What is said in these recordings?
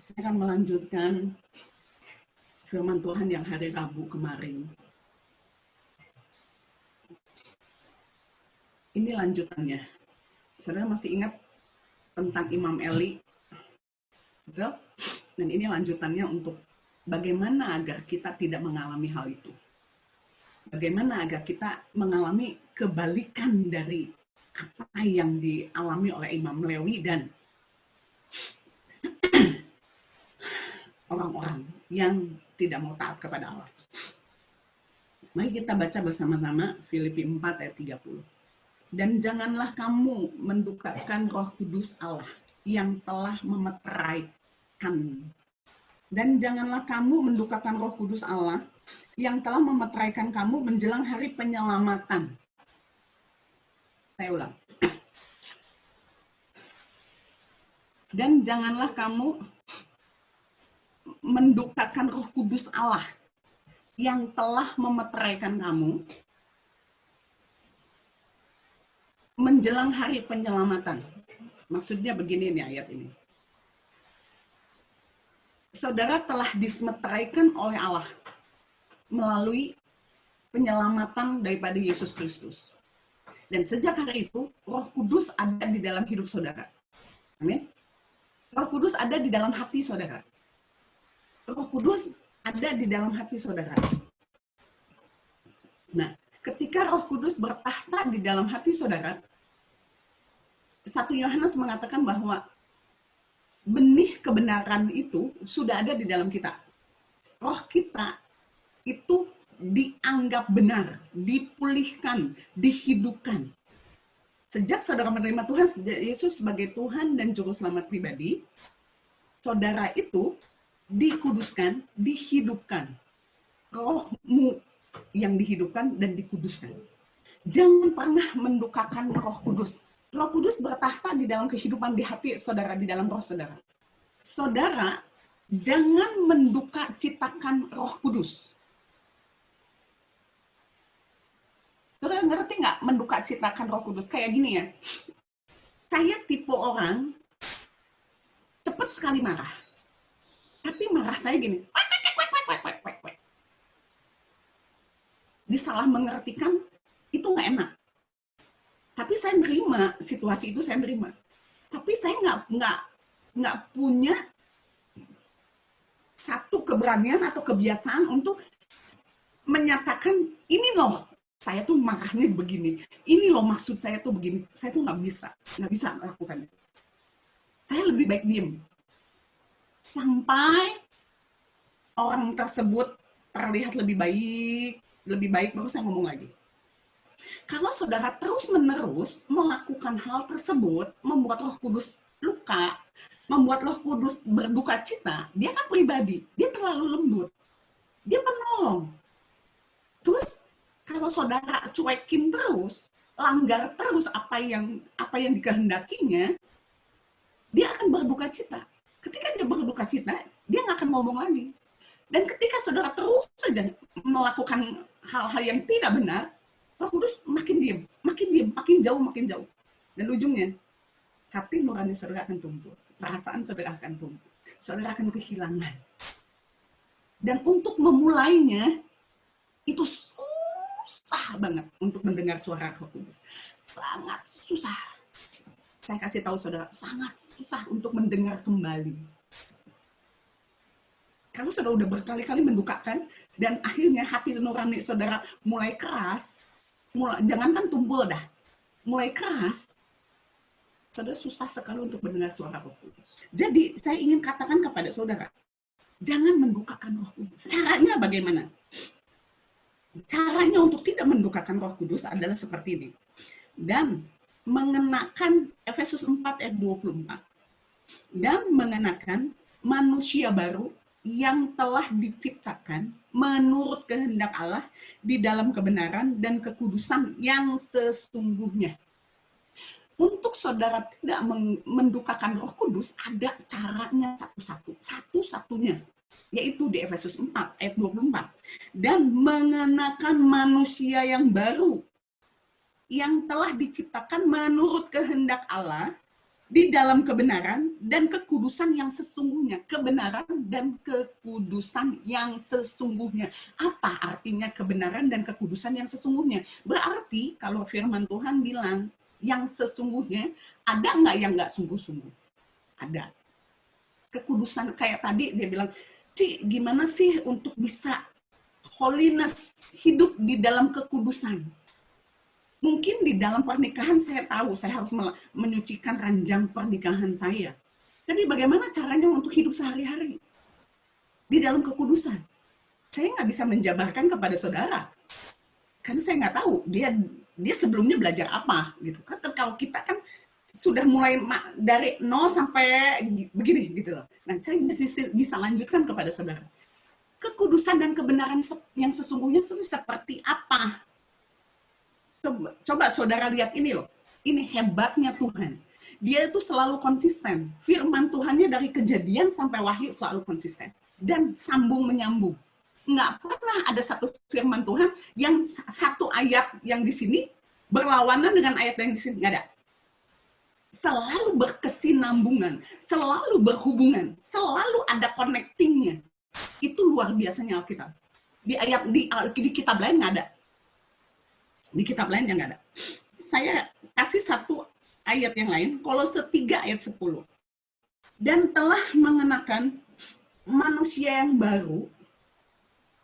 Saya akan melanjutkan firman Tuhan yang hari Rabu kemarin. Ini lanjutannya. Saudara masih ingat tentang Imam Eli? Betul? Dan ini lanjutannya untuk bagaimana agar kita tidak mengalami hal itu. Bagaimana agar kita mengalami kebalikan dari apa yang dialami oleh Imam Lewi dan orang-orang yang tidak mau taat kepada Allah. Mari kita baca bersama-sama Filipi 4 ayat 30. Dan janganlah kamu mendukakan Roh Kudus Allah yang telah memeteraikan. Dan janganlah kamu mendukakan Roh Kudus Allah yang telah memeteraikan kamu menjelang hari penyelamatan. Saya ulang. Dan janganlah kamu mendukakan Roh Kudus Allah yang telah memeteraikan kamu menjelang hari penyelamatan. Maksudnya begini nih ayat ini. Saudara telah dimeteraikan oleh Allah melalui penyelamatan daripada Yesus Kristus. Dan sejak hari itu, Roh Kudus ada di dalam hidup saudara. Amin. Roh Kudus ada di dalam hati saudara. Roh Kudus ada di dalam hati saudara. Nah, ketika Roh Kudus bertahta di dalam hati saudara, 1 Yohanes mengatakan bahwa benih kebenaran itu sudah ada di dalam kita. Roh kita itu dianggap benar, dipulihkan, dihidupkan. Sejak saudara menerima Tuhan Yesus sebagai Tuhan dan Juru Selamat pribadi, saudara itu dikuduskan, dihidupkan. Rohmu yang dihidupkan dan dikuduskan. Jangan pernah mendukakan Roh Kudus. Roh Kudus bertahta di dalam kehidupan di hati saudara, di dalam roh saudara. Saudara, jangan menduka citakan Roh Kudus. Saudara ngerti nggak menduka citakan Roh Kudus? Kayak gini ya, saya tipe orang cepat sekali marah. Tapi marah saya gini, disalah mengertikan itu nggak enak. Tapi saya nerima situasi itu, saya nerima. Tapi saya nggak punya satu keberanian atau kebiasaan untuk menyatakan ini loh saya tuh marahnya begini, ini loh maksud saya tuh begini. Saya tuh nggak bisa melakukan itu. Saya lebih baik diem sampai orang tersebut terlihat lebih baik baru saya ngomong lagi. Kalau saudara terus-menerus melakukan hal tersebut, membuat Roh Kudus luka, membuat Roh Kudus berduka cita, dia kan pribadi, dia terlalu lembut, dia penolong. Terus kalau saudara cuekin terus, langgar terus apa yang dikehendakinya, dia akan berduka cita. Ketika dia berduka cita, dia nggak akan ngomong lagi. Dan ketika saudara terus saja melakukan hal-hal yang tidak benar, Roh Kudus makin diem, makin jauh. Dan ujungnya, hati nurani saudara akan tumbuh, perasaan saudara akan tumbuh, saudara akan kehilangan. Dan untuk memulainya, itu susah banget untuk mendengar suara Roh Kudus. Sangat susah. Saya kasih tahu saudara, sangat susah untuk mendengar kembali. Kalau saudara udah berkali-kali mendukakan, dan akhirnya hati nurani saudara mulai keras, jangankan tumpul dah, mulai keras, saudara susah sekali untuk mendengar suara Roh Kudus. Jadi saya ingin katakan kepada saudara, jangan mendukakan Roh Kudus. Caranya bagaimana? Caranya untuk tidak mendukakan Roh Kudus adalah seperti ini. Dan mengenakan Efesus 4 ayat 24. Dan mengenakan manusia baru yang telah diciptakan menurut kehendak Allah di dalam kebenaran dan kekudusan yang sesungguhnya. Untuk saudara tidak mendukakan Roh Kudus, ada caranya satu-satunya, yaitu di Efesus 4 ayat 24. Dan mengenakan manusia yang baru yang telah diciptakan menurut kehendak Allah di dalam kebenaran dan kekudusan yang sesungguhnya. Kebenaran dan kekudusan yang sesungguhnya. Apa artinya kebenaran dan kekudusan yang sesungguhnya? Berarti kalau firman Tuhan bilang yang sesungguhnya, ada nggak yang nggak sungguh-sungguh? Ada. Kekudusan, kayak tadi dia bilang, Ci, gimana sih untuk bisa holiness, hidup di dalam kekudusan? Mungkin di dalam pernikahan saya tahu saya harus menyucikan ranjang pernikahan saya. Tapi bagaimana caranya untuk hidup sehari-hari di dalam kekudusan? Saya nggak bisa menjabarkan kepada saudara, karena saya nggak tahu dia sebelumnya belajar apa gitu kan. Kalau kita kan sudah mulai dari nol sampai begini gitu loh. Nah, saya bisa lanjutkan kepada saudara. Kekudusan dan kebenaran yang sesungguhnya seperti apa? Coba saudara lihat ini loh. Ini hebatnya Tuhan. Dia itu selalu konsisten. Firman Tuhannya dari Kejadian sampai Wahyu selalu konsisten. Dan sambung menyambung. Nggak pernah ada satu firman Tuhan yang satu ayat yang di sini berlawanan dengan ayat yang di sini. Nggak ada. Selalu berkesinambungan. Selalu berhubungan. Selalu ada connectingnya. Itu luar biasanya Alkitab. Di kitab lain nggak ada. Di kitab lain yang nggak ada. Saya kasih satu ayat yang lain, Kolose 3 ayat 10. Dan telah mengenakan manusia yang baru,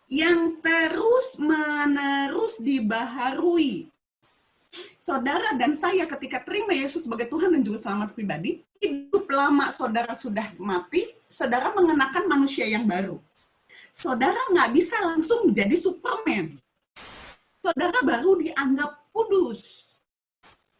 yang terus-menerus dibaharui. Saudara dan saya ketika terima Yesus sebagai Tuhan dan juga selamat pribadi, hidup lama saudara sudah mati, saudara mengenakan manusia yang baru. Saudara nggak bisa langsung menjadi Superman. Saudara baru dianggap kudus.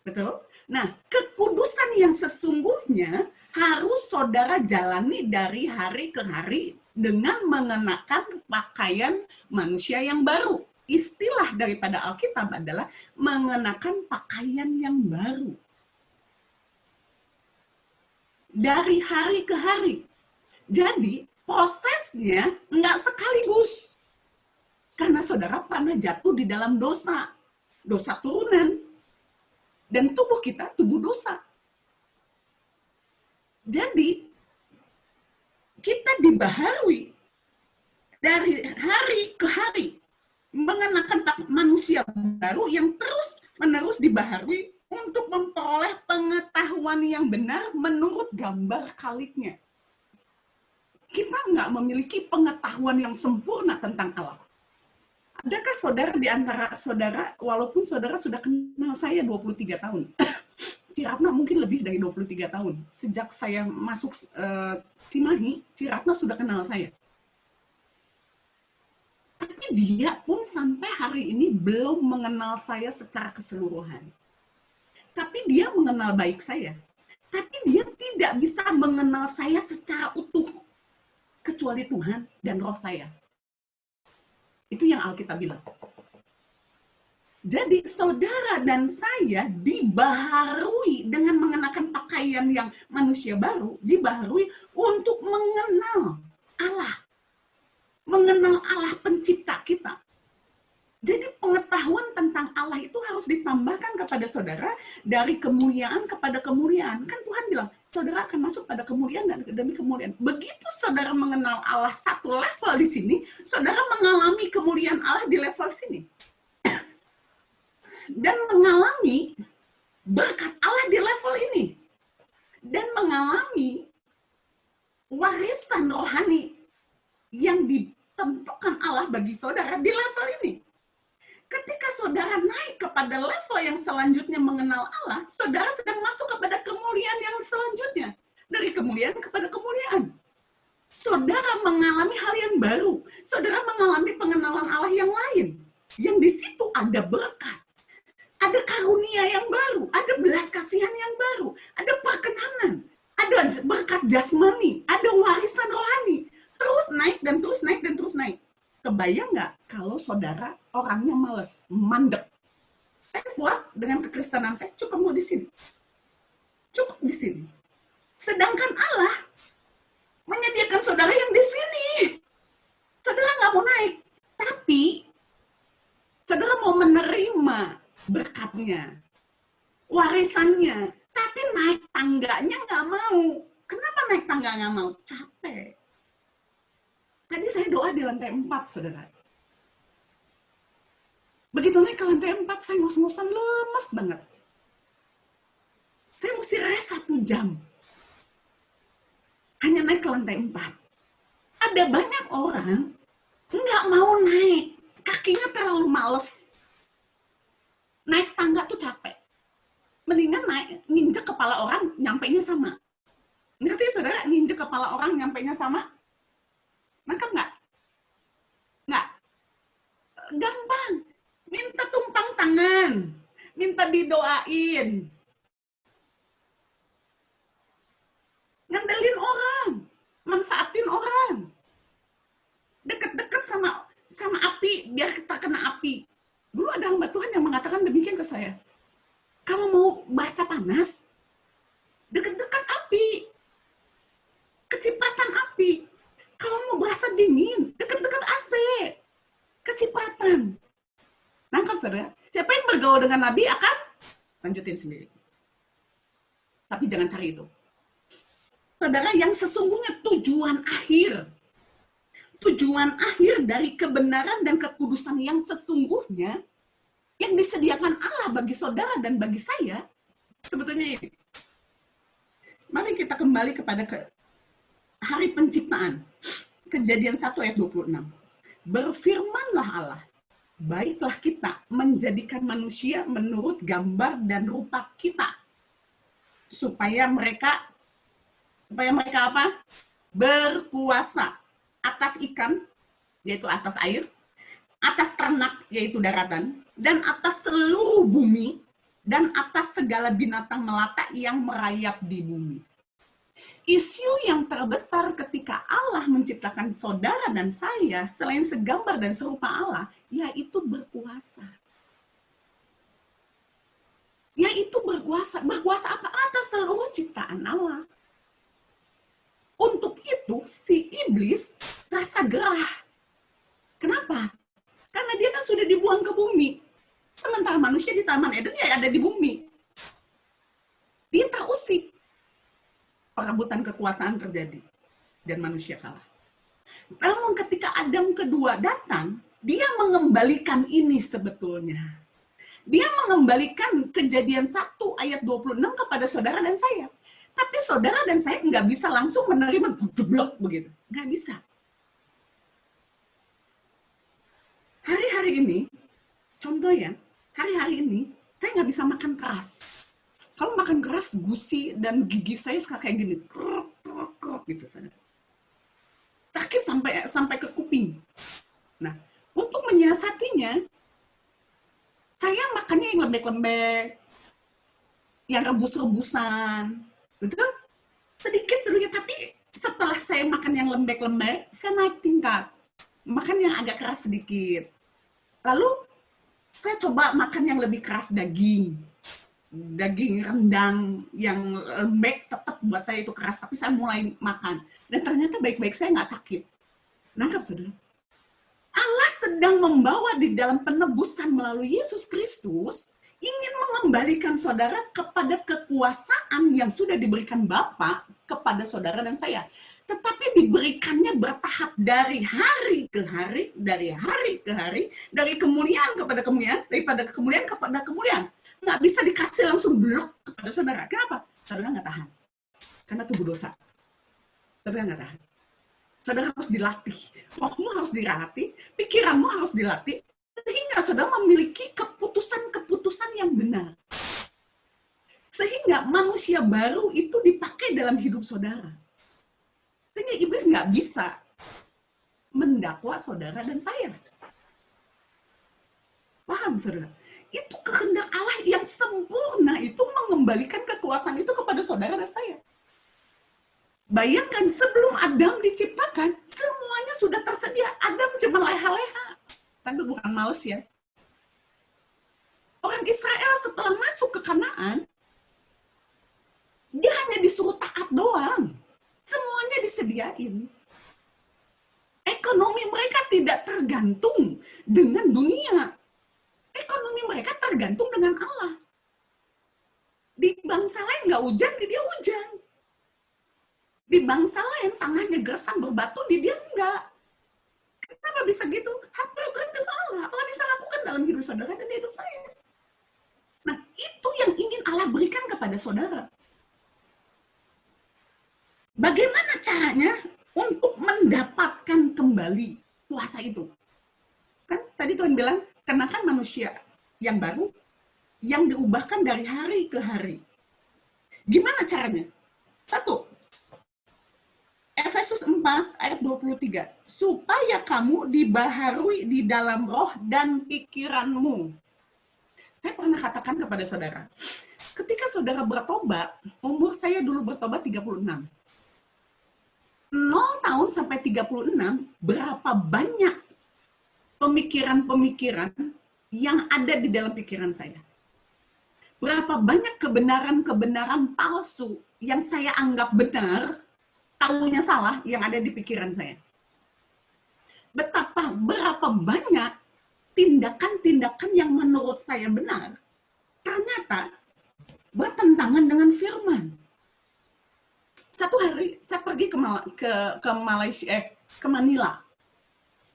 Betul? Nah, kekudusan yang sesungguhnya harus saudara jalani dari hari ke hari dengan mengenakan pakaian manusia yang baru. Istilah daripada Alkitab adalah mengenakan pakaian yang baru. Dari hari ke hari. Jadi, prosesnya nggak sekaligus. Karena saudara pernah jatuh di dalam dosa. Dosa turunan. Dan tubuh kita, tubuh dosa. Jadi, kita dibaharui dari hari ke hari. Mengenakan manusia baru yang terus-menerus dibaharui untuk memperoleh pengetahuan yang benar menurut gambar Khaliknya. Kita nggak memiliki pengetahuan yang sempurna tentang Allah. Adakah saudara di antara saudara, walaupun saudara sudah kenal saya 23 tahun, Ciratna mungkin lebih dari 23 tahun. Sejak saya masuk Cimahi, Ciratna sudah kenal saya. Tapi dia pun sampai hari ini belum mengenal saya secara keseluruhan. Tapi dia mengenal baik saya. Tapi dia tidak bisa mengenal saya secara utuh. Kecuali Tuhan dan roh saya. Itu yang Alkitab bilang. Jadi saudara dan saya dibaharui dengan mengenakan pakaian yang manusia baru, dibaharui untuk mengenal Allah. Mengenal Allah pencipta kita. Jadi pengetahuan tentang Allah itu harus ditambahkan kepada saudara dari kemuliaan kepada kemuliaan. Kan Tuhan bilang, saudara akan masuk pada kemuliaan dan demi kemuliaan. Begitu saudara mengenal Allah satu level di sini, saudara mengalami kemuliaan Allah di level sini. Dan mengalami berkat Allah di level ini. Dan mengalami warisan rohani yang ditentukan Allah bagi saudara di level ini. Ketika saudara naik kepada level yang selanjutnya mengenal Allah, saudara sedang masuk kepada kemuliaan yang selanjutnya. Dari kemuliaan kepada kemuliaan. Saudara mengalami hal yang baru. Saudara mengalami pengenalan Allah yang lain. Yang di situ ada berkat. Ada karunia yang baru. Ada belas kasihan yang baru. Ada perkenanan. Ada berkat jasmani. Ada warisan rohani. Terus naik dan terus naik dan terus naik. Kebayang nggak kalau saudara orangnya males, mandek. Saya puas dengan kekristenan saya, cukup mau di sini. Cukup di sini. Sedangkan Allah menyediakan saudara yang di sini. Saudara nggak mau naik. Tapi, saudara mau menerima berkatnya, warisannya. Tapi naik tangganya nggak mau. Kenapa naik tangga nggak mau? Capek. Tadi saya doa di lantai 4, saudara. Begitu naik ke lantai 4, saya ngos-ngosan lemes banget. Saya mesti rest 1 jam. Hanya naik ke lantai 4. Ada banyak orang nggak mau naik. Kakinya terlalu males. Naik tangga tuh capek. Mendingan naik, nginjek kepala orang, nyampainya sama. Ngerti saudara, nginjek kepala orang, nyampainya sama? Nangkep nggak? Nggak. Gampang. Minta tumpang tangan. Minta didoain. Ngandelin orang. Manfaatin orang. Deket-deket sama api, biar kita kena api. Dulu ada hamba Tuhan yang mengatakan demikian ke saya. Kalau mau basah panas, deket-deket api. Kecipratan api. Kalau mau basah dingin, deket-deket AC. Kecipratan. Nangkap saudara? Siapa yang bergaul dengan Nabi akan lanjutin sendiri. Tapi jangan cari itu. Saudara, yang sesungguhnya tujuan akhir dari kebenaran dan kekudusan yang sesungguhnya yang disediakan Allah bagi saudara dan bagi saya, sebetulnya ini. Mari kita kembali kepada hari penciptaan. Kejadian 1 ayat 26. Berfirmanlah Allah, baiklah kita menjadikan manusia menurut gambar dan rupa kita. Supaya mereka apa? Berkuasa atas ikan, yaitu atas air, atas ternak, yaitu daratan, dan atas seluruh bumi, dan atas segala binatang melata yang merayap di bumi. Isu yang terbesar ketika Allah menciptakan saudara dan saya, selain segambar dan serupa Allah, yaitu berkuasa. Yaitu berkuasa. Berkuasa apa? Atas seluruh ciptaan Allah. Untuk itu, si iblis rasa gerah. Kenapa? Karena dia kan sudah dibuang ke bumi. Sementara manusia di Taman Eden ya ada di bumi. Dia terusik. Perebutan kekuasaan terjadi. Dan manusia kalah. Namun ketika Adam kedua datang, dia mengembalikan ini sebetulnya. Dia mengembalikan Kejadian 1 ayat 26 kepada saudara dan saya. Tapi saudara dan saya nggak bisa langsung menerima jeblok begitu. Nggak bisa. Hari-hari ini, contoh ya, hari-hari ini saya nggak bisa makan keras. Kalau makan keras, gusi dan gigi saya kayak gini, krok, krok, krok gitu saja. Sakit sampai ke kuping. Nah, untuk menyiasatinya, saya makannya yang lembek-lembek, yang rebus-rebusan, betul? Sedikit, tapi setelah saya makan yang lembek-lembek, saya naik tingkat, makan yang agak keras sedikit. Lalu saya coba makan yang lebih keras, daging rendang yang lembek, tetap buat saya itu keras, tapi saya mulai makan. Dan ternyata baik-baik saya nggak sakit. Nangkap, saudara? Allah sedang membawa di dalam penebusan melalui Yesus Kristus, ingin mengembalikan saudara kepada kekuasaan yang sudah diberikan Bapa kepada saudara dan saya. Tetapi diberikannya bertahap dari hari ke hari, dari kemuliaan kepada kemuliaan, daripada kemuliaan kepada kemuliaan. Nggak bisa dikasih langsung blok kepada saudara. Kenapa? Saudara nggak tahan. Karena tubuh dosa. Saudara nggak tahan. Saudara harus dilatih. Rohmu harus dilatih, pikiranmu harus dilatih, sehingga saudara memiliki keputusan-keputusan yang benar. Sehingga manusia baru itu dipakai dalam hidup saudara. Sehingga iblis nggak bisa mendakwa saudara dan saya. Paham, saudara? Itu kehendak Allah yang sempurna itu mengembalikan kekuasaan itu kepada saudara dan saya. Bayangkan sebelum Adam diciptakan, semuanya sudah tersedia. Adam cuma leha-leha. Tapi bukan males ya. Orang Israel setelah masuk ke Kanaan, dia hanya disuruh taat doang. Semuanya disediain. Ekonomi mereka tidak tergantung dengan dunia. Ekonomi mereka tergantung dengan Allah. Di bangsa lain nggak hujan, di dia hujan. Di bangsa lain tanahnya gersang berbatu, di dia enggak. Kenapa bisa gitu? Hak prerogatif Allah. Allah bisa lakukan dalam hidup saudara dan hidup saya. Nah, itu yang ingin Allah berikan kepada saudara. Bagaimana caranya untuk mendapatkan kembali kuasa itu? Kan tadi Tuhan bilang, kenakan manusia yang baru, yang diubahkan dari hari ke hari. Gimana caranya? Satu, Efesus 4 ayat 23. Supaya kamu dibaharui di dalam roh dan pikiranmu. Saya pernah katakan kepada saudara, ketika saudara bertobat, umur saya dulu bertobat 36. 0 tahun sampai 36, berapa banyak pemikiran-pemikiran yang ada di dalam pikiran saya. Berapa banyak kebenaran-kebenaran palsu yang saya anggap benar, tahunya salah, yang ada di pikiran saya. Berapa banyak tindakan-tindakan yang menurut saya benar, ternyata bertentangan dengan firman. Satu hari saya pergi ke Malaysia, ke Manila.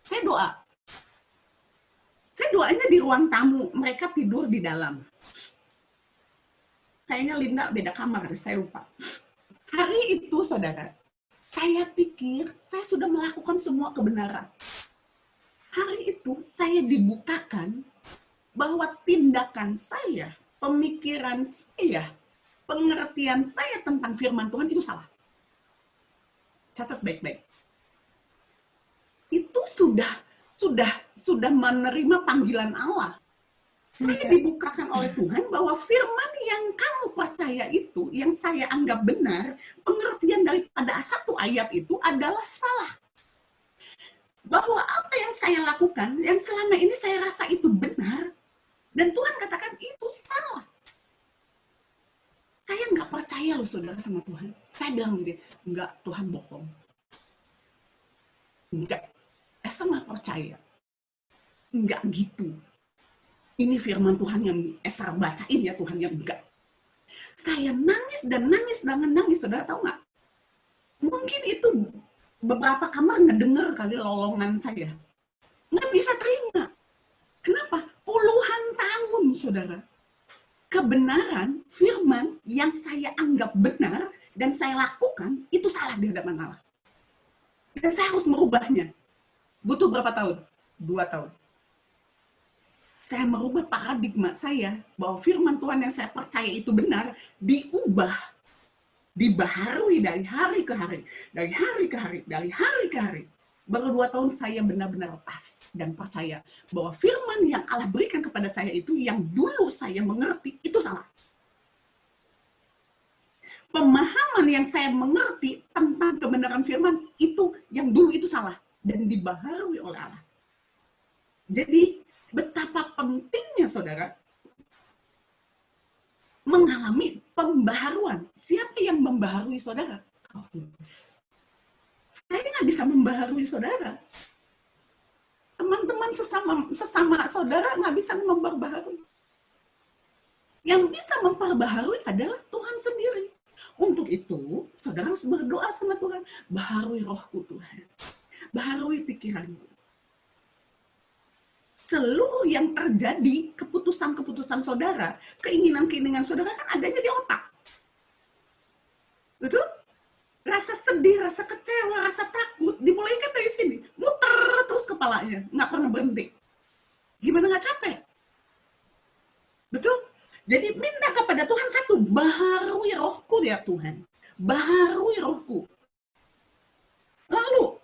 Saya doa. Saya doanya di ruang tamu, mereka tidur di dalam. Kayaknya Linda beda kamar, saya lupa. Hari itu, saudara, saya pikir saya sudah melakukan semua kebenaran. Hari itu saya dibukakan bahwa tindakan saya, pemikiran saya, pengertian saya tentang firman Tuhan itu salah. Catat baik-baik. Itu sudah menerima panggilan Allah. Saya dibukakan oleh Tuhan bahwa firman yang kamu percaya itu, yang saya anggap benar, pengertian daripada satu ayat itu adalah salah. Bahwa apa yang saya lakukan, yang selama ini saya rasa itu benar, dan Tuhan katakan itu salah. Saya nggak percaya loh saudara sama Tuhan. Saya bilang gini, enggak, Tuhan bohong. Enggak, Esa nggak percaya. Enggak gitu. Ini firman Tuhan yang Esa bacain ya Tuhan, yang enggak. Saya nangis dan nangis, saudara tahu nggak? Mungkin itu beberapa kamar ngedenger kali lolongan saya. Nggak bisa terima. Kenapa? Puluhan tahun, saudara. Kebenaran, firman yang saya anggap benar dan saya lakukan, itu salah di hadapan Allah. Dan saya harus merubahnya. Butuh berapa tahun? 2 tahun. Saya merubah paradigma saya bahwa firman Tuhan yang saya percaya itu benar, diubah, dibaharui dari hari ke hari, dari hari ke hari, dari hari ke hari. Baru 2 tahun saya benar-benar lepas dan percaya bahwa firman yang Allah berikan kepada saya itu, yang dulu saya mengerti, itu salah. Pemahaman yang saya mengerti tentang kebenaran firman itu, yang dulu itu salah dan dibaharui oleh Allah. Jadi, betapa pentingnya saudara mengalami pembaharuan. Siapa yang membaharui saudara? Roh Kudus. Saya nggak bisa membaharui saudara. Teman-teman sesama saudara nggak bisa memperbaharui. Yang bisa memperbaharui adalah Tuhan sendiri. Untuk itu, saudara harus berdoa sama Tuhan. Baharui rohku Tuhan. Baharui pikiranku. Seluruh yang terjadi, keputusan-keputusan saudara, keinginan-keinginan saudara kan adanya di otak. Betul? Rasa sedih, rasa kecewa, rasa takut, dimulaikan dari sini. Muter terus kepalanya, nggak pernah berhenti. Gimana nggak capek? Betul? Jadi minta kepada Tuhan satu, baharui rohku ya Tuhan. Baharui rohku. Lalu,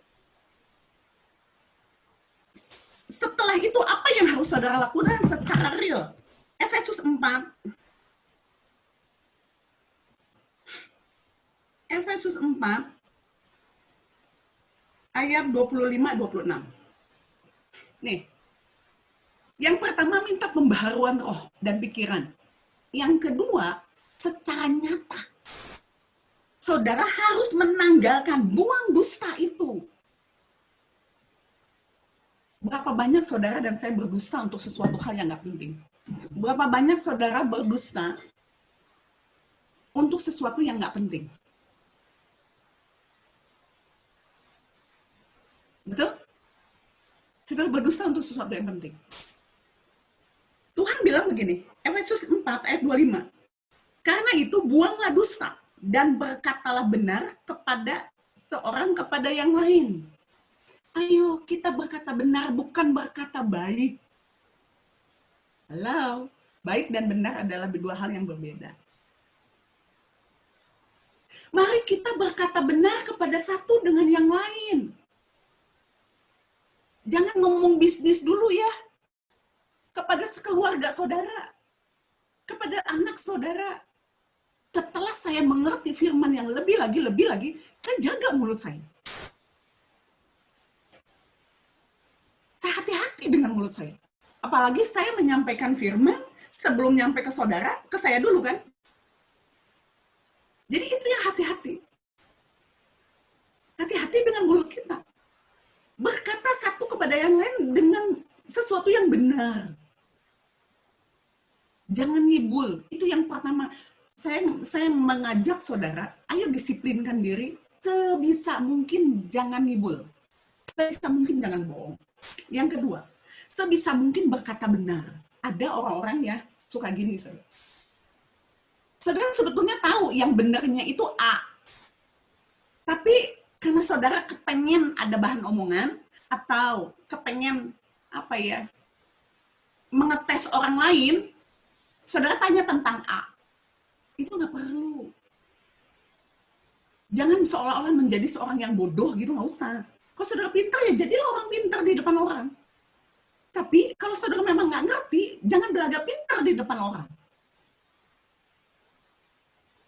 setelah itu apa yang harus saudara lakukan secara real? Efesus 4 ayat 25-26. Nih, yang pertama minta pembaharuan roh dan pikiran. Yang kedua, secara nyata. Saudara harus menanggalkan, buang dusta itu. Berapa banyak saudara dan saya berdusta untuk sesuatu hal yang nggak penting? Berapa banyak saudara berdusta untuk sesuatu yang nggak penting. Betul? Saudara berdusta untuk sesuatu yang penting. Tuhan bilang begini, Efesus 4 ayat 25. Karena itu buanglah dusta dan berkatalah benar kepada seorang kepada yang lain. Ayo kita berkata benar, bukan berkata baik. Halo, baik dan benar adalah dua hal yang berbeda. Mari kita berkata benar kepada satu dengan yang lain. Jangan ngomong bisnis dulu ya. Kepada sekeluarga saudara. Kepada anak saudara. Setelah saya mengerti firman yang lebih lagi, saya jaga mulut saya. Saya hati-hati dengan mulut saya. Apalagi saya menyampaikan firman sebelum nyampe ke saudara, ke saya dulu kan. Jadi itu yang hati-hati. Hati-hati dengan mulut kita. Berkata satu kepada yang lain dengan sesuatu yang benar. Jangan ngibul. Itu yang pertama. Saya mengajak saudara, ayo disiplinkan diri. Sebisa mungkin jangan ngibul. Sebisa mungkin jangan bohong. Yang kedua, sebisa mungkin berkata benar. Ada orang-orang ya suka gini, saudara. Saudara sebetulnya tahu yang benarnya itu A. Tapi karena saudara kepengen ada bahan omongan atau kepengen mengetes orang lain, saudara tanya tentang A. Itu nggak perlu. Jangan seolah-olah menjadi seorang yang bodoh gitu, nggak usah. Kalau saudara pintar ya jadilah orang pintar di depan orang. Tapi kalau saudara memang nggak ngerti, jangan belaga pintar di depan orang.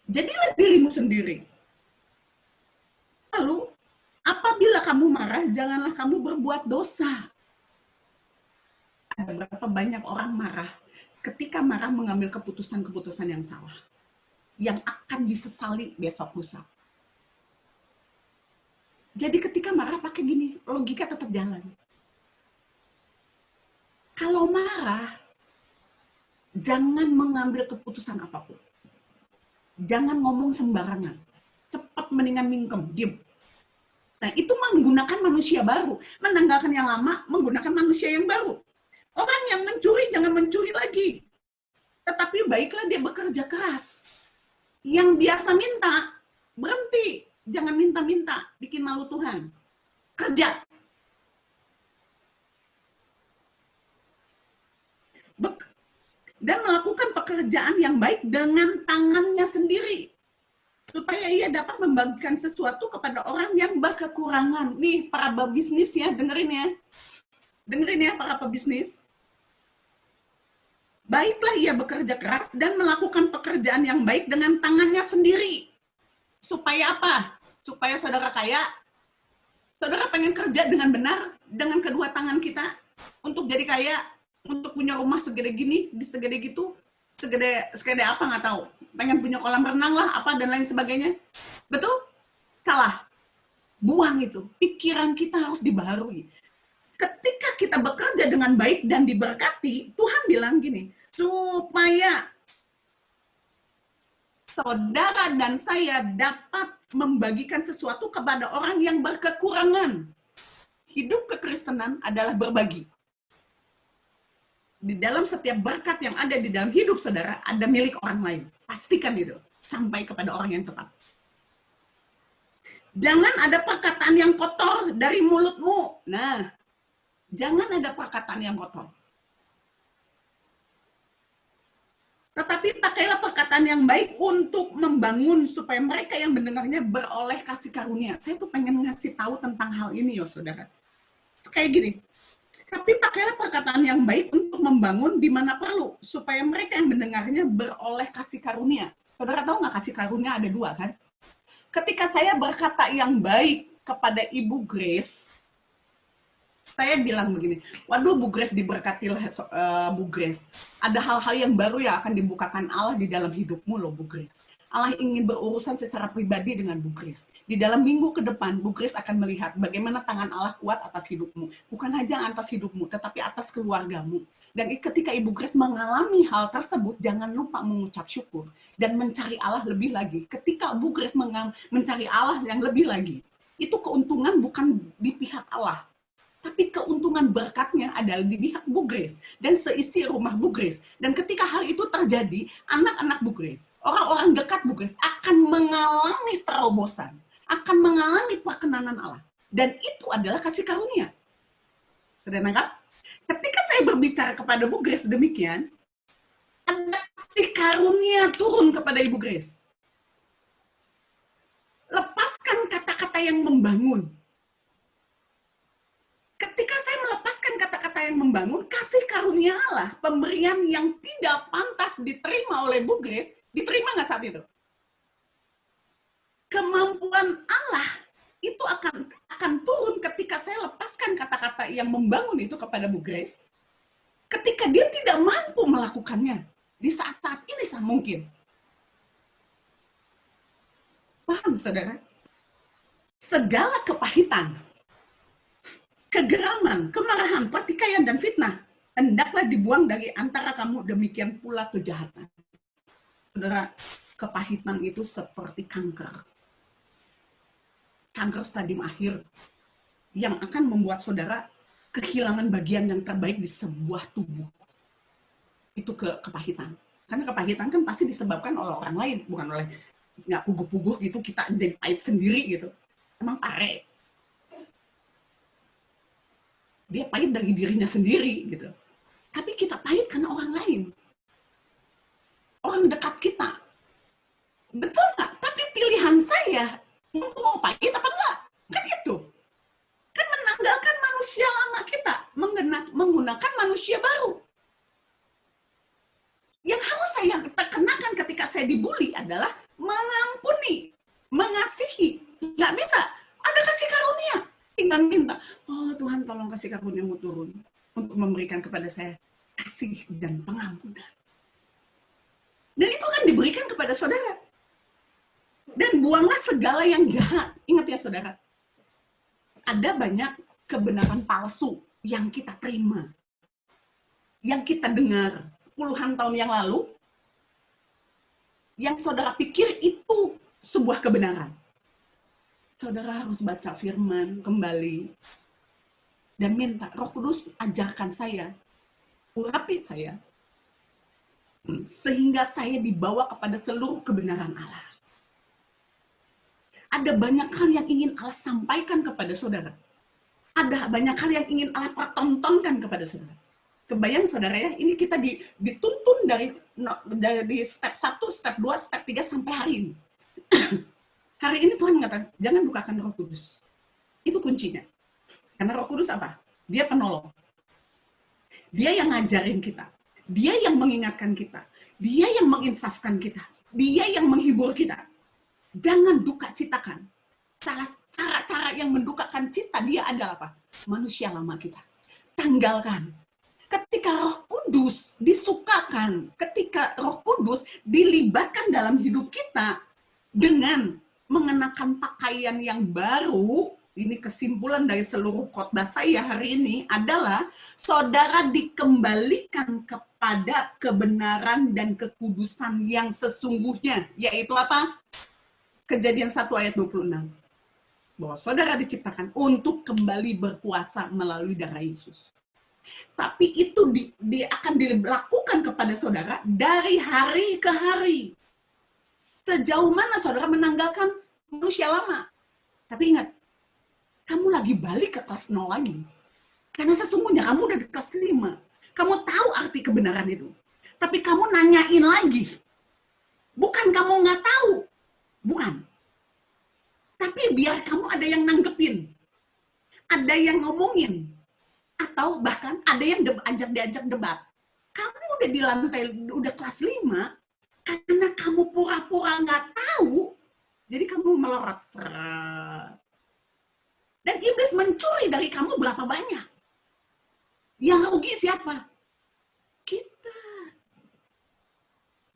Jadilah dirimu sendiri. Lalu, apabila kamu marah, janganlah kamu berbuat dosa. Ada berapa banyak orang marah, ketika marah mengambil keputusan-keputusan yang salah. Yang akan disesali besok lusa. Jadi ketika marah pakai gini, logika tetap jalan. Kalau marah, jangan mengambil keputusan apapun. Jangan ngomong sembarangan. Cepat mendingan mingkem, diam. Nah, itu menggunakan manusia baru. Menanggalkan yang lama, menggunakan manusia yang baru. Orang yang mencuri, jangan mencuri lagi. Tetapi baiklah dia bekerja keras. Yang biasa minta, berhenti. Jangan minta-minta, bikin malu Tuhan. Kerja. Dan melakukan pekerjaan yang baik dengan tangannya sendiri. Supaya ia dapat membagikan sesuatu kepada orang yang berkekurangan. Nih, para pebisnis ya, dengerin ya. Dengerin ya, para pebisnis. Baiklah ia bekerja keras dan melakukan pekerjaan yang baik dengan tangannya sendiri. Supaya apa? Supaya saudara kaya. Saudara pengen kerja dengan benar, dengan kedua tangan kita, untuk jadi kaya, untuk punya rumah segede gini, segede gitu, segede apa nggak tahu. Pengen punya kolam renang lah, apa dan lain sebagainya. Betul? Salah. Buang itu. Pikiran kita harus dibaharui. Ketika kita bekerja dengan baik dan diberkati, Tuhan bilang gini, supaya saudara dan saya dapat membagikan sesuatu kepada orang yang berkekurangan. Hidup kekristenan adalah berbagi. Di dalam setiap berkat yang ada di dalam hidup saudara, ada milik orang lain. Pastikan itu, sampai kepada orang yang tepat. Jangan ada perkataan yang kotor dari mulutmu. Nah, jangan ada perkataan yang kotor. Tetapi pakailah perkataan yang baik untuk membangun supaya mereka yang mendengarnya beroleh kasih karunia. Saya tuh pengen ngasih tahu tentang hal ini, saudara. Kayak gini. Tapi pakailah perkataan yang baik untuk membangun di mana perlu, supaya mereka yang mendengarnya beroleh kasih karunia. Saudara tahu nggak kasih karunia ada dua kan? Ketika saya berkata yang baik kepada Ibu Grace, saya bilang begini, waduh Bu Grace diberkatilah Bu Grace. Ada hal-hal yang baru yang akan dibukakan Allah di dalam hidupmu loh Bu Grace. Allah ingin berurusan secara pribadi dengan Bu Grace. Di dalam minggu ke depan, Bu Grace akan melihat bagaimana tangan Allah kuat atas hidupmu. Bukan hanya atas hidupmu, tetapi atas keluargamu. Dan ketika Ibu Grace mengalami hal tersebut, jangan lupa mengucap syukur dan mencari Allah lebih lagi. Ketika Ibu Grace mencari Allah yang lebih lagi, itu keuntungan bukan di pihak Allah, tapi keuntungan berkatnya adalah di pihak Bu Grace dan seisi rumah Bu Grace. Dan ketika hal itu terjadi, anak-anak Bu Grace, orang-orang dekat Bu Grace akan mengalami terobosan, akan mengalami perkenanan Allah. Dan itu adalah kasih karunia. Sudah nangkap? Ketika saya berbicara kepada Bu Grace demikian, ada kasih karunia turun kepada Ibu Grace. Lepaskan kata-kata yang membangun. Ketika saya melepaskan kata-kata yang membangun, kasih karunia Allah, pemberian yang tidak pantas diterima oleh Bu Grace, diterima nggak saat itu? Kemampuan Allah itu akan turun ketika saya lepaskan kata-kata yang membangun itu kepada Bu Grace. Ketika dia tidak mampu melakukannya di saat-saat ini mungkin. Paham, saudara? Segala kepahitan, kegeraman, kemarahan, pertikaian, dan fitnah hendaklah dibuang dari antara kamu, demikian pula kejahatan. Saudara, kepahitan itu seperti kanker. Kanker stadium akhir yang akan membuat saudara kehilangan bagian yang terbaik di sebuah tubuh. Itu kepahitan. Karena kepahitan kan pasti disebabkan oleh orang lain, bukan oleh nggak puguh-puguh gitu, kita jadi pahit sendiri gitu. Emang pare. Dia pahit dari dirinya sendiri gitu. Tapi kita pahit karena orang lain. Orang dekat kita. Betul nggak? Tapi pilihan saya mau pahit apa enggak? Kan itu. Kan menanggalkan manusia lama kita, menggunakan manusia baru. Yang harus saya kenakan ketika saya dibully adalah mengampuni, mengasihi. Nggak bisa. Ada kasih karunia. Tinggal minta, oh Tuhan tolong kasih karunia-Mu turun untuk memberikan kepada saya kasih dan pengampunan. Dan itu kan diberikan kepada saudara. Dan buanglah segala yang jahat. Ingat ya saudara, ada banyak kebenaran palsu yang kita terima, yang kita dengar puluhan tahun yang lalu, yang saudara pikir itu sebuah kebenaran. Saudara harus baca firman kembali dan minta Roh Kudus ajarkan saya, urapi saya, sehingga saya dibawa kepada seluruh kebenaran Allah. Ada banyak hal yang ingin Allah sampaikan kepada saudara. Ada banyak hal yang ingin Allah pertontonkan kepada saudara. Kebayang saudara ya, ini kita dituntun dari step 1, step 2, step 3 sampai hari ini. Hari ini Tuhan mengatakan, jangan bukakan Roh Kudus. Itu kuncinya. Karena Roh Kudus apa? Dia penolong. Dia yang ngajarin kita. Dia yang mengingatkan kita. Dia yang menginsafkan kita. Dia yang menghibur kita. Jangan duka citakan. Salah cara-cara yang mendukakan cita dia adalah apa? Manusia lama kita. Tanggalkan. Ketika Roh Kudus disukakan, ketika Roh Kudus dilibatkan dalam hidup kita dengan mengenakan pakaian yang baru, ini kesimpulan dari seluruh khotbah saya hari ini adalah saudara dikembalikan kepada kebenaran dan kekudusan yang sesungguhnya, yaitu apa? Kejadian 1 ayat 26. Bahwa saudara diciptakan untuk kembali berkuasa melalui darah Yesus. Tapi itu akan dilakukan kepada saudara dari hari ke hari. Sejauh mana saudara menanggalkan manusia lama. Tapi ingat, kamu lagi balik ke kelas 0 lagi. Karena sesungguhnya kamu udah di kelas 5. Kamu tahu arti kebenaran itu. Tapi kamu nanyain lagi. Bukan kamu nggak tahu. Bukan. Tapi biar kamu ada yang nanggepin. Ada yang ngomongin. Atau bahkan ada yang diajak debat. Kamu udah di lantai, udah kelas 5, karena kamu pura-pura nggak tahu, jadi kamu melorot. Dan iblis mencuri dari kamu berapa banyak. Yang rugi siapa? Kita.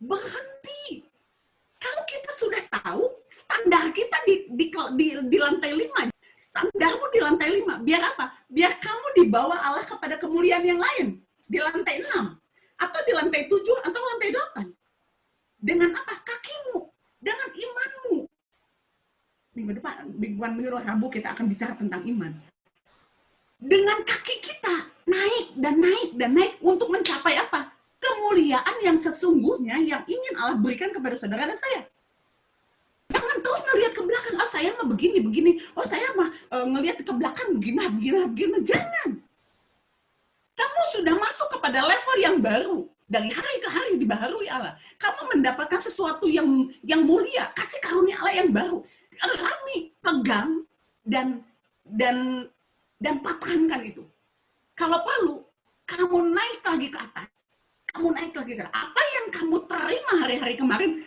Berhenti. Kalau kita sudah tahu, standar kita di lantai 5. Standarmu di lantai 5. Biar apa? Biar kamu dibawa Allah kepada kemuliaan yang lain. di lantai 6, atau di lantai 7, atau lantai 8. Dengan apa? Kakimu, dengan imanmu. Minggu Rabu kita akan bicara tentang iman. Dengan kaki kita naik dan naik dan naik untuk mencapai apa? Kemuliaan yang sesungguhnya yang ingin Allah berikan kepada saudara dan saya. Jangan terus ngelihat ke belakang, oh saya mah begini, oh saya mah ngelihat ke belakang begini. Jangan. Kamu sudah masuk kepada level yang baru. Dari hari ke hari dibaharui Allah. Kamu mendapatkan sesuatu yang mulia, kasih karunia Allah yang baru. Rami, pegang dan patahkan itu. Kalau perlu, kamu naik lagi ke atas. Apa yang kamu terima hari-hari kemarin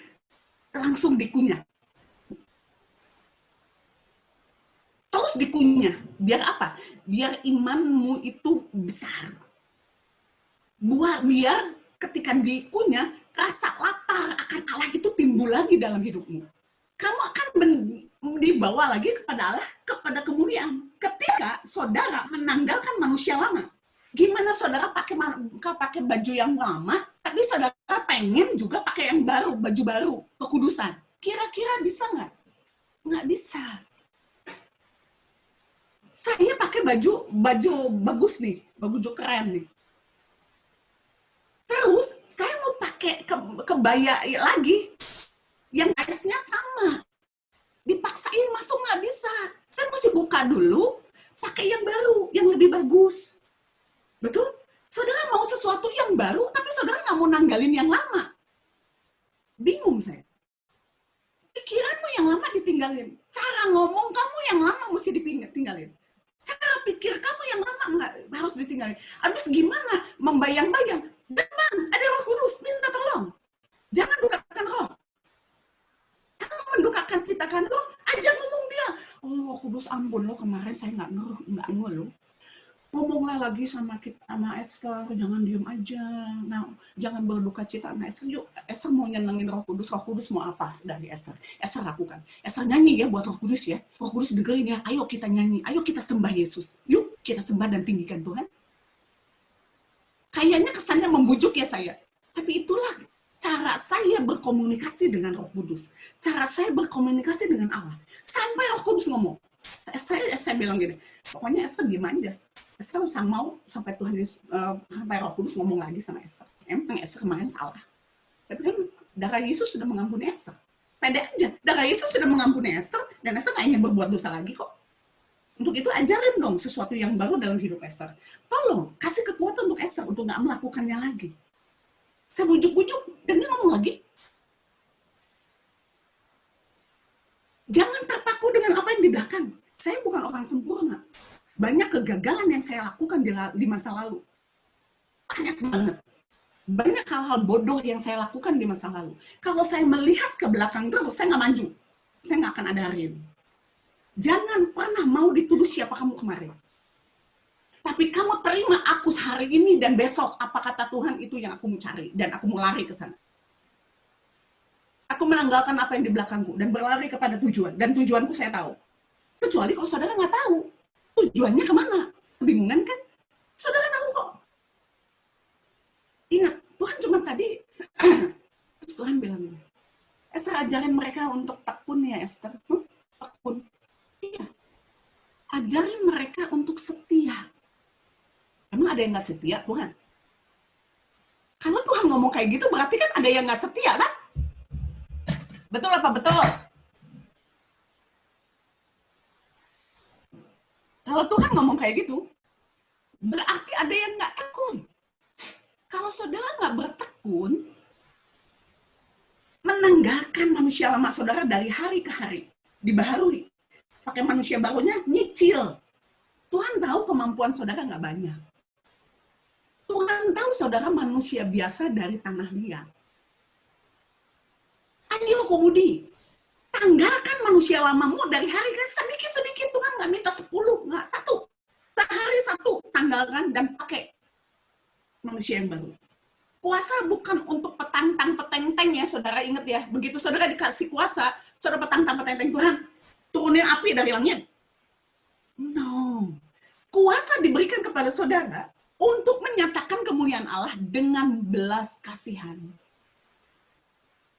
langsung dikunyah. Terus dikunyah. Biar apa? Biar imanmu itu besar. Biar ketika dikunyah, rasa lapar akan Allah itu timbul lagi dalam hidupmu. Kamu akan dibawa lagi kepada Allah, kepada kemuliaan. Ketika saudara menanggalkan manusia lama, gimana saudara pakai baju yang lama, tapi saudara pengen juga pakai yang baru, baju baru, kekudusan. Kira-kira bisa nggak? Nggak bisa. Saya pakai baju bagus nih, baju keren nih. Terus saya mau pakai kebaya lagi, yang size-nya sama. Dipaksain masuk nggak bisa. Saya mesti buka dulu, pakai yang baru, yang lebih bagus. Betul? Saudara mau sesuatu yang baru, tapi saudara nggak mau nanggalin yang lama. Bingung saya. Pikiranmu yang lama ditinggalin. Cara ngomong kamu yang lama mesti ditinggalin. Cara pikir kamu yang lama nggak harus ditinggalin. Habis gimana? Membayang-bayang. Demam, ada Roh Kudus, minta tolong. Jangan dukakan roh. Kalau mendukakan citakan roh, aja ngomong dia. Oh Roh Kudus ampun lo, kemarin saya nggak ngeluh. Ngomonglah lagi sama Esther, jangan diem aja. Nah, jangan berduka cita sama Esther. Yuk, Esther mau nyenengin Roh Kudus mau apa dari Esther? Esther lakukan. Esther nyanyi ya buat Roh Kudus ya. Roh Kudus dengerin ya, ayo kita nyanyi, ayo kita sembah Yesus. Yuk, kita sembah dan tinggikan Tuhan. Kayaknya kesannya membujuk ya saya. Tapi itulah cara saya berkomunikasi dengan Roh Kudus. Cara saya berkomunikasi dengan Allah. Sampai Roh Kudus ngomong. Saya bilang gini, pokoknya Esther diem aja. Esther mau sampai Tuhan sampai Roh Kudus ngomong lagi sama Esther. Emang Esther kemarin salah. Tapi kan darah Yesus sudah mengampuni Esther. Pede aja, darah Yesus sudah mengampuni Esther, dan Esther nggak ingin berbuat dosa lagi kok. Untuk itu ajarin dong sesuatu yang baru dalam hidup Esther. Tolong, kasih kekuatan untuk Esther untuk nggak melakukannya lagi. Saya bujuk-bujuk, dan dia ngomong lagi. Jangan terpaku dengan apa yang di belakang. Saya bukan orang sempurna. Banyak kegagalan yang saya lakukan di masa lalu. Banyak banget. Banyak hal-hal bodoh yang saya lakukan di masa lalu. Kalau saya melihat ke belakang terus, saya nggak maju. Saya nggak akan ada hari ini. Jangan pernah mau dituduh siapa kamu kemarin. Tapi kamu terima aku hari ini dan besok, apa kata Tuhan itu yang aku mau cari. Dan aku mau lari ke sana. Aku menanggalkan apa yang di belakangku dan berlari kepada tujuan. Dan tujuanku saya tahu. Kecuali kalau saudara nggak tahu. Tujuannya kemana? Kebingungan kan? Saudara tahu kok. Ingat, Tuhan cuma tadi, terus Tuhan bilang ini, Esther ajarin mereka untuk tekun ya Esther. Tekun. Iya. Ajarin mereka untuk setia. Emang ada yang nggak setia, Tuhan? Kalau Tuhan ngomong kayak gitu, berarti kan ada yang nggak setia, kan? Betul apa betul? Kalau Tuhan ngomong kayak gitu, berarti ada yang nggak tekun. Kalau saudara nggak bertekun, menanggalkan manusia lama saudara dari hari ke hari, dibaharui. Pakai manusia barunya, nyicil. Tuhan tahu kemampuan saudara nggak banyak. Tuhan tahu saudara manusia biasa dari tanah liat. Ayo kemudi, tanggalkan manusia lamamu dari hari ke sedikit-sedikit. Tuhan nggak minta 10, nggak 1. Sehari 1, tanggalkan dan pakai manusia yang baru. Kuasa bukan untuk petantang-petenteng ya, saudara ingat ya. Begitu saudara dikasih kuasa, saudara petantang-petenteng, Tuhan, turunin api dari langit. No. Kuasa diberikan kepada saudara untuk menyatakan kemuliaan Allah dengan belas kasihan.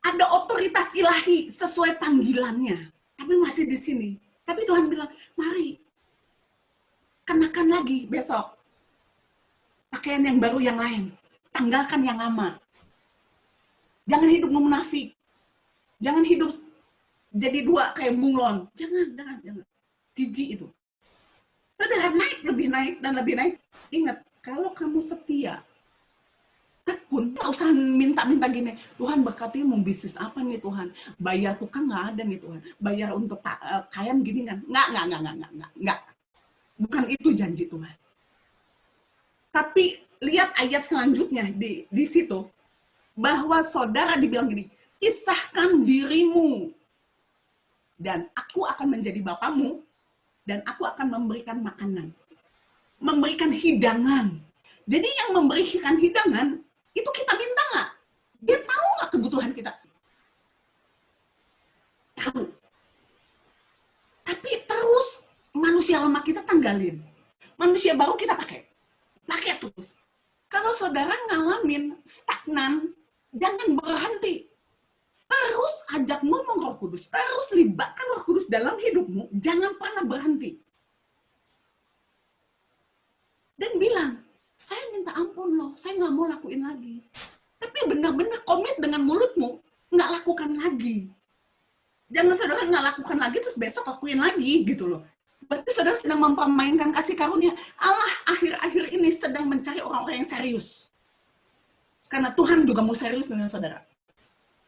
Ada otoritas ilahi sesuai panggilannya, tapi masih di sini. Tapi Tuhan bilang, mari, kenakan lagi besok. Pakaian yang baru yang lain. Tanggalkan yang lama. Jangan hidup munafik. Jangan hidup jadi dua kayak bunglon. Jangan. Jijik itu. Saudara lebih naik dan lebih naik. Ingat, kalau kamu setia, tekun, nggak usah minta-minta gini, Tuhan berkati mau bisnis apa nih Tuhan, bayar tukang nggak ada nih Tuhan, bayar untuk kain gini kan, nggak, bukan itu janji Tuhan. Tapi lihat ayat selanjutnya di situ, bahwa saudara dibilang gini, kisahkan dirimu, dan aku akan menjadi bapamu, dan aku akan memberikan makanan, memberikan hidangan. Jadi yang memberikan hidangan, itu kita minta nggak? Dia tahu nggak kebutuhan kita? Tahu. Tapi terus manusia lama kita tanggalin. Manusia baru kita pakai. Pakai terus. Kalau saudara ngalamin stagnan, jangan berhenti. Terus ajak ngomong Roh Kudus. Terus libatkan Roh Kudus dalam hidupmu. Jangan pernah berhenti. Dan bilang, saya minta ampun loh, saya nggak mau lakuin lagi. Tapi benar-benar komit dengan mulutmu, nggak lakukan lagi. Jangan saudara nggak lakukan lagi, terus besok lakuin lagi, gitu loh. Berarti saudara sedang mempermainkan kasih karunia. Allah akhir-akhir ini sedang mencari orang-orang yang serius. Karena Tuhan juga mau serius dengan saudara.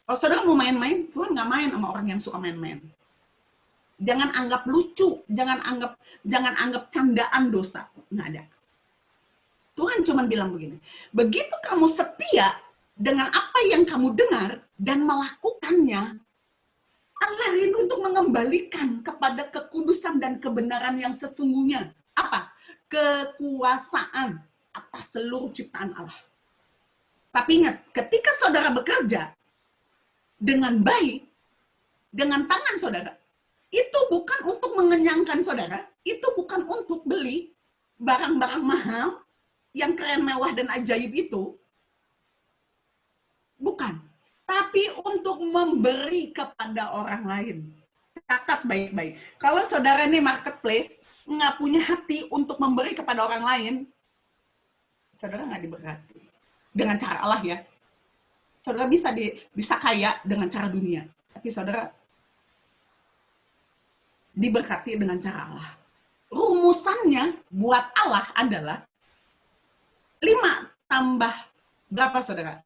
Kalau saudara mau main-main, Tuhan nggak main sama orang yang suka main-main. Jangan anggap lucu, jangan anggap candaan dosa. Nggak ada. Tuhan cuma bilang begini, begitu kamu setia dengan apa yang kamu dengar dan melakukannya, Allah rindu untuk mengembalikan kepada kekudusan dan kebenaran yang sesungguhnya. Apa? Kekuasaan atas seluruh ciptaan Allah. Tapi ingat, ketika saudara bekerja dengan baik, dengan tangan saudara, itu bukan untuk mengenyangkan saudara, itu bukan untuk beli barang-barang mahal, yang keren, mewah, dan ajaib itu, bukan. Tapi untuk memberi kepada orang lain. Catat baik-baik. Kalau saudara ini marketplace, nggak punya hati untuk memberi kepada orang lain, saudara nggak diberkati. Dengan cara Allah ya. Saudara bisa kaya dengan cara dunia. Tapi saudara diberkati dengan cara Allah. Rumusannya buat Allah adalah 5 tambah berapa saudara?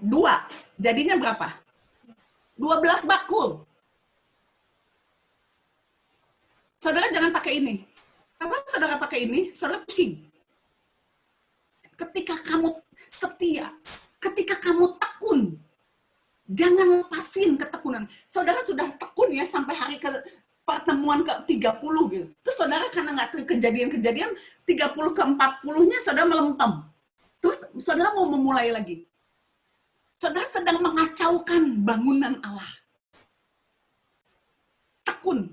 2. Jadinya berapa? 12 bakul. Saudara jangan pakai ini. Kalau saudara pakai ini, saudara pusing. Ketika kamu setia, ketika kamu tekun, jangan lepasin ketekunan. Saudara sudah tekun ya sampai hari pertemuan ke-30 gitu. Terus saudara karena nggak kejadian-kejadian 30 ke 40-nya saudara melempem. Terus saudara mau memulai lagi. Saudara sedang mengacaukan bangunan Allah. Tekun.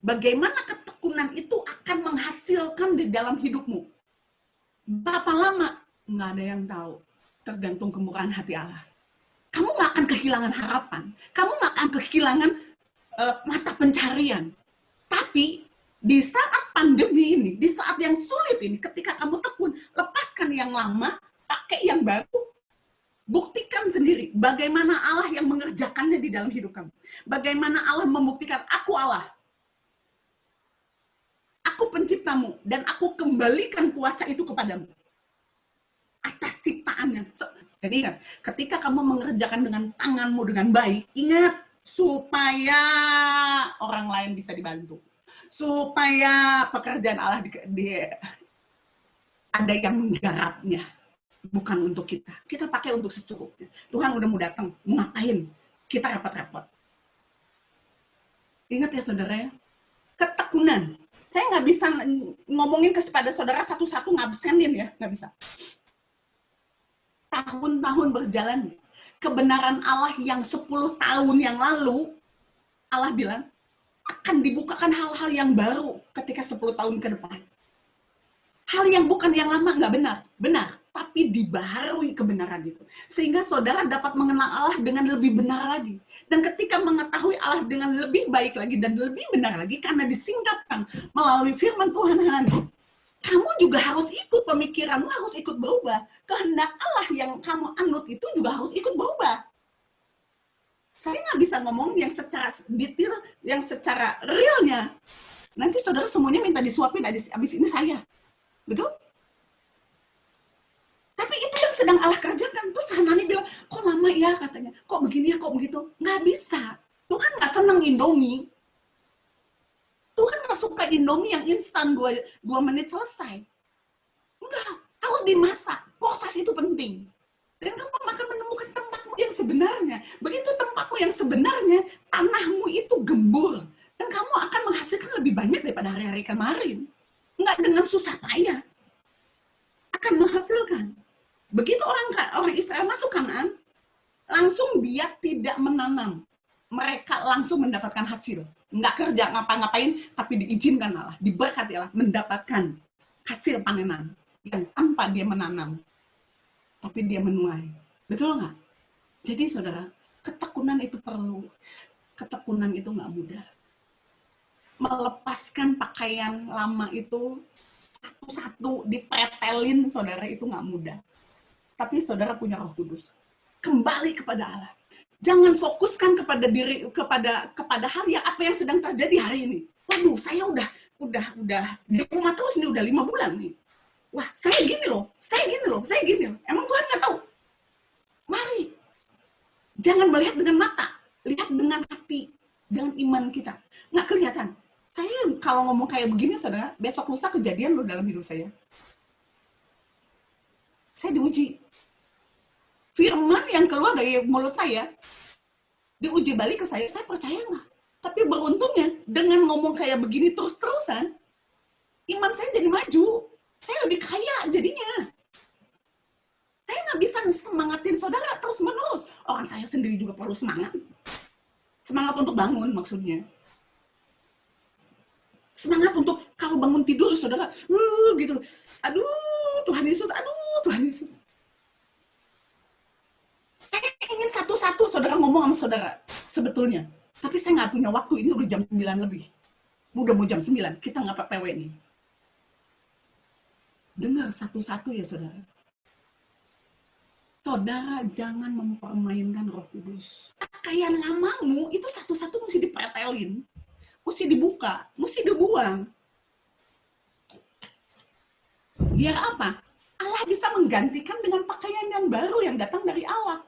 Bagaimana ketekunan itu akan menghasilkan di dalam hidupmu. Berapa lama? Nggak ada yang tahu. Tergantung kemurahan hati Allah. Kamu nggak akan kehilangan harapan. Kamu nggak akan kehilangan mata pencarian. Tapi di saat pandemi ini, di saat yang sulit ini, ketika kamu tekun, lepaskan yang lama, pakai yang baru, buktikan sendiri bagaimana Allah yang mengerjakannya di dalam hidup kamu. Bagaimana Allah membuktikan, aku Allah. Aku penciptamu, dan aku kembalikan kuasa itu kepadamu. Atas ciptaannya. Jadi ingat, ketika kamu mengerjakan dengan tanganmu dengan baik, ingat, supaya orang lain bisa dibantu. Supaya pekerjaan Allah ada yang menggarapnya. Bukan untuk kita. Kita pakai untuk secukupnya. Tuhan udah mau datang, mau ngapain? Kita repot-repot. Ingat ya saudara ya, ketekunan. Saya nggak bisa ngomongin kepada saudara satu-satu ngabsenin ya, nggak bisa. Tahun-tahun berjalan, kebenaran Allah yang 10 tahun yang lalu, Allah bilang, akan dibukakan hal-hal yang baru ketika 10 tahun ke depan. Hal yang bukan yang lama nggak benar, benar, tapi dibaharui kebenaran itu. Sehingga saudara dapat mengenal Allah dengan lebih benar lagi. Dan ketika mengetahui Allah dengan lebih baik lagi dan lebih benar lagi, karena disingkapkan melalui firman Tuhan nanti, kamu juga harus ikut, pemikiranmu harus ikut berubah. Kehendak Allah yang kamu anut itu juga harus ikut berubah. Saya nggak bisa ngomong yang secara detail, yang secara realnya. Nanti saudara semuanya minta disuapin, abis ini saya. Betul? Tapi itu yang sedang Allah kerjakan. Terus Hanani bilang, kok lama ya katanya. Kok begini ya, kok begitu. Nggak bisa. Tuhan nggak senang Indomie. Tuhan nggak suka Indomie yang instan 2 menit selesai. Enggak. Harus dimasak. Proses itu penting. Dan kamu akan menemukan tempatmu yang sebenarnya. Begitu tempatmu yang sebenarnya, tanahmu itu gembur. Dan kamu akan menghasilkan lebih banyak daripada hari-hari kemarin. Enggak dengan susah payah. Akan menghasilkan. Begitu orang Israel masuk Kanaan, langsung dia tidak menanam. Mereka langsung mendapatkan hasil. Enggak kerja ngapa-ngapain, tapi diizinkan Allah, diberkati Allah, mendapatkan hasil panenan yang tanpa dia menanam. Tapi dia menuai. Betul nggak? Jadi saudara, ketekunan itu perlu. Ketekunan itu nggak mudah. Melepaskan pakaian lama itu satu-satu dipretelin, saudara, itu nggak mudah. Tapi saudara punya Roh Kudus. Kembali kepada Allah. Jangan fokuskan kepada diri, kepada hal yang apa yang sedang terjadi hari ini. Waduh, saya udah di rumah terus nih, udah 5 bulan nih. Wah, saya gini loh. Emang Tuhan nggak tahu? Mari. Jangan melihat dengan mata. Lihat dengan hati. Dengan iman kita. Nggak kelihatan. Saya kalau ngomong kayak begini, saudara, besok lusa kejadian loh dalam hidup saya. Saya diuji. Firman yang keluar dari mulut saya, diuji balik ke saya percaya nggak? Tapi beruntungnya, dengan ngomong kayak begini terus-terusan, iman saya jadi maju. Saya lebih kaya jadinya. Saya nggak bisa semangatin saudara terus-menerus. Orang saya sendiri juga perlu semangat. Semangat untuk bangun maksudnya. Semangat untuk kalau bangun tidur, saudara, gitu. Aduh, Tuhan Yesus. Saya ingin satu-satu saudara ngomong sama saudara, sebetulnya. Tapi saya nggak punya waktu, ini udah jam 9 lebih. Udah mau jam 9, kita nggak PW nih. Dengar satu-satu ya saudara. Saudara jangan mempermainkan Roh Kudus. Pakaian lamamu itu satu-satu mesti dipretelin. Mesti dibuka, mesti dibuang. Biar apa? Allah bisa menggantikan dengan pakaian yang baru yang datang dari Allah.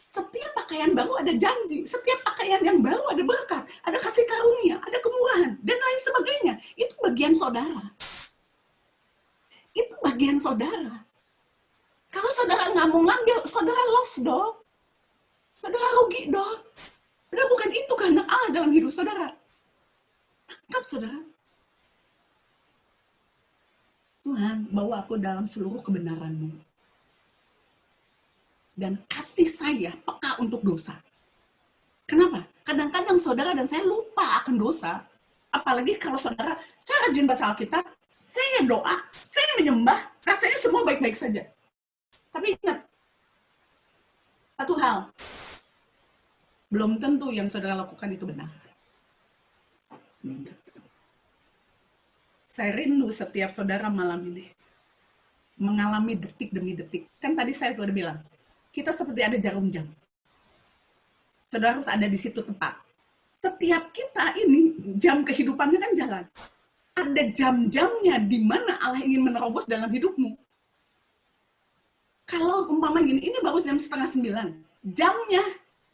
Setiap pakaian baru ada janji, setiap pakaian yang baru ada berkat, ada kasih karunia, ada kemurahan, dan lain sebagainya. Itu bagian saudara. Itu bagian saudara. Kalau saudara nggak mau ngambil, saudara lost dong. Saudara rugi dong. Udah bukan itu kehendak Allah dalam hidup saudara. Tangkap saudara. Tuhan, bawa aku dalam seluruh kebenaran-Mu. Dan kasih saya peka untuk dosa. Kenapa? Kadang-kadang saudara dan saya lupa akan dosa. Apalagi kalau saudara, saya rajin baca Alkitab, saya doa, saya menyembah, rasanya semua baik-baik saja. Tapi ingat, satu hal, belum tentu yang saudara lakukan itu benar. Saya rindu setiap saudara malam ini mengalami detik demi detik. Kan tadi saya sudah bilang, kita seperti ada jarum jam. Saudara harus ada di situ tepat. Setiap kita ini, jam kehidupannya kan jalan. Ada jam-jamnya di mana Allah ingin menerobos dalam hidupmu. Kalau umpama gini, ini baru jam 8:30. Jamnya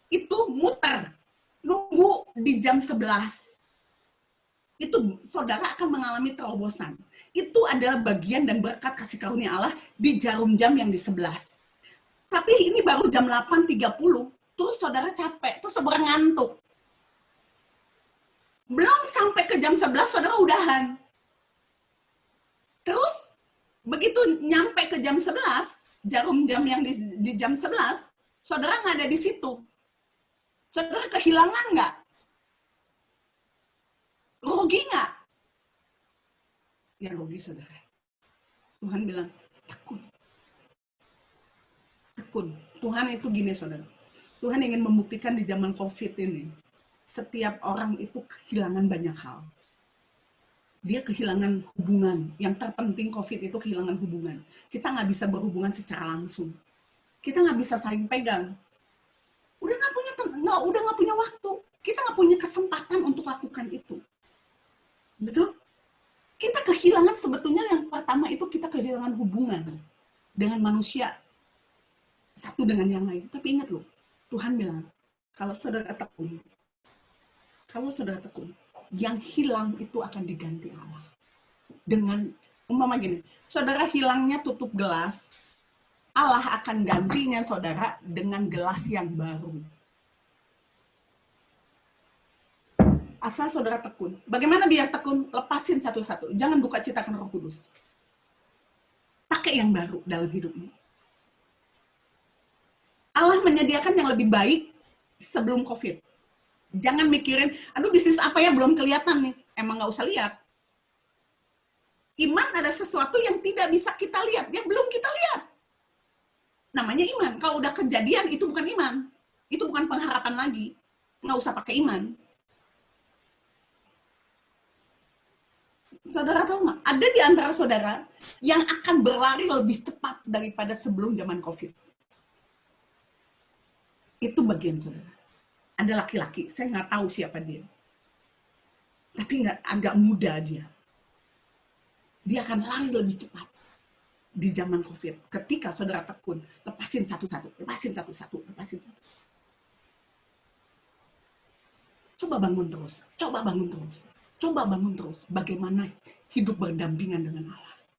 itu muter. Nunggu di jam 11. Itu saudara akan mengalami terobosan. Itu adalah bagian dan berkat kasih karunia Allah di jarum jam yang di 11. Tapi ini baru jam 8:30, terus saudara capek, terus saudara ngantuk. Belum sampai ke jam 11, saudara udahan. Terus, begitu nyampe ke jam 11, jarum jam yang di jam 11, saudara nggak ada di situ. Saudara kehilangan nggak? Rugi nggak? Ya rugi, saudara. Tuhan bilang, tekun. Tekun. Tuhan itu gini, saudara. Tuhan ingin membuktikan di zaman COVID ini, setiap orang itu kehilangan banyak hal. Dia kehilangan hubungan. Yang terpenting COVID itu kehilangan hubungan. Kita nggak bisa berhubungan secara langsung. Kita nggak bisa saling pegang. Udah nggak punya waktu. Kita nggak punya kesempatan untuk lakukan itu. Betul? Kita kehilangan sebetulnya yang pertama itu kita kehilangan hubungan dengan manusia. Satu dengan yang lain. Tapi ingat loh, Tuhan bilang, kalau saudara tekun, yang hilang itu akan diganti Allah. Dengan, umpama gini, saudara hilangnya tutup gelas, Allah akan gantinya saudara dengan gelas yang baru. Asal saudara tekun. Bagaimana biar tekun? Lepasin satu-satu. Jangan buka citakan Roh Kudus. Pakai yang baru dalam hidupmu. Allah menyediakan yang lebih baik sebelum COVID. Jangan mikirin, aduh bisnis apa ya belum kelihatan nih. Emang nggak usah lihat. Iman ada sesuatu yang tidak bisa kita lihat, yang belum kita lihat. Namanya iman. Kalau udah kejadian, itu bukan iman. Itu bukan pengharapan lagi. Nggak usah pakai iman. Saudara tahu nggak? Ada di antara saudara yang akan berlari lebih cepat daripada sebelum zaman COVID. Itu bagian saudara. Ada laki-laki, saya nggak tahu siapa dia. Tapi agak muda dia. Dia akan lari lebih cepat di zaman COVID. Ketika saudara tekun, lepasin satu-satu, lepasin satu-satu, lepasin satu. Coba bangun terus, coba bangun terus. Coba bangun terus bagaimana hidup berdampingan dengan Allah.